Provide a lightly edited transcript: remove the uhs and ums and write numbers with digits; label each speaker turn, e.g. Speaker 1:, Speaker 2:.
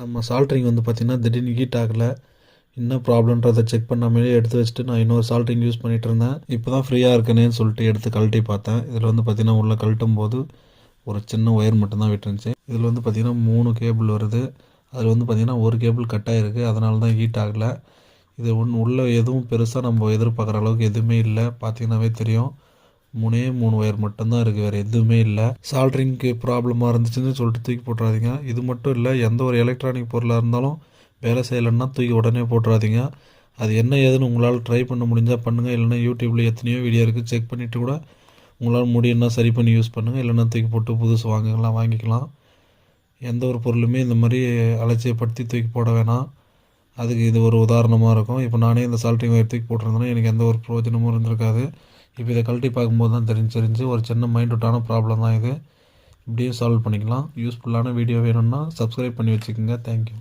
Speaker 1: நம்ம சால்ட்ரிங் வந்து பார்த்திங்கன்னா திடீர்னு ஹீட் ஆகலை. என்ன ப்ராப்ளம்ன்றதை செக் பண்ணாமலே எடுத்து வச்சுட்டு நான் இன்னொரு சால்ட்ரிங் யூஸ் பண்ணிகிட்டு இருந்தேன். இப்போ தான் ஃப்ரீயாக இருக்கனேன்னு சொல்லிட்டு எடுத்து கழட்டி பார்த்தேன். இதில் வந்து பார்த்திங்கன்னா உள்ளே கழட்டும் போது ஒரு சின்ன ஒயர் மட்டும்தான் விட்டுருந்துச்சு. இதில் வந்து பார்த்திங்கன்னா 3 கேபிள் வருது. அதில் வந்து பார்த்திங்கன்னா ஒரு கேபிள் கட் ஆகிருக்கு. அதனால தான் ஹீட் ஆகலை. இது உள்ளே எதுவும் பெருசாக நம்ம எதிர்பார்க்குற அளவுக்கு எதுவுமே இல்லை. பார்த்திங்கன்னாவே தெரியும். 3 ஒயர் மட்டும்தான் இருக்குது, வேறு எதுவுமே இல்லை. சால்ட்ரிங்க்கு ப்ராப்ளமாக இருந்துச்சுன்னு சொல்லிட்டு தூக்கி போட்டுறாதீங்க. இது மட்டும் இல்லை, எந்த ஒரு எலக்ட்ரானிக் பொருளாக இருந்தாலும் வேலை செய்யலைன்னா தூக்கி உடனே போட்டுறாதீங்க. அது என்ன ஏதுன்னு உங்களால் ட்ரை பண்ண முடிஞ்சால் பண்ணுங்கள். இல்லைனா யூடியூப்பில் எத்தனையோ வீடியோ இருக்குது, செக் பண்ணிவிட்டு கூட உங்களால் முடியும்னா சரி பண்ணி யூஸ் பண்ணுங்கள். இல்லைனா தூக்கி போட்டு புதுசு வாங்கிக்கலாம். எந்த ஒரு பொருளுமே இந்த மாதிரி அலட்சியப்படுத்தி தூக்கி போட வேணாம். அதுக்கு இது ஒரு உதாரணமாக இருக்கும். இப்போ நானே இந்த சால்ட்ரிங் ஒயர் தூக்கி போட்டிருந்தேன்னா எனக்கு எந்த ஒரு பிரயோஜனமும் இருந்திருக்காது. இப்போ இதை கழட்டி பார்க்கும்போது தான் தெரிஞ்சு ஒரு சின்ன மைண்ட்அவுட்டான ப்ராப்ளம் தான் இது. இப்படியும் சால்வ் பண்ணிக்கலாம். யூஸ்ஃபுல்லான வீடியோ வேணும்னா சப்ஸ்கிரைப் பண்ணி வச்சுக்கோங்க. தேங்க்யூ.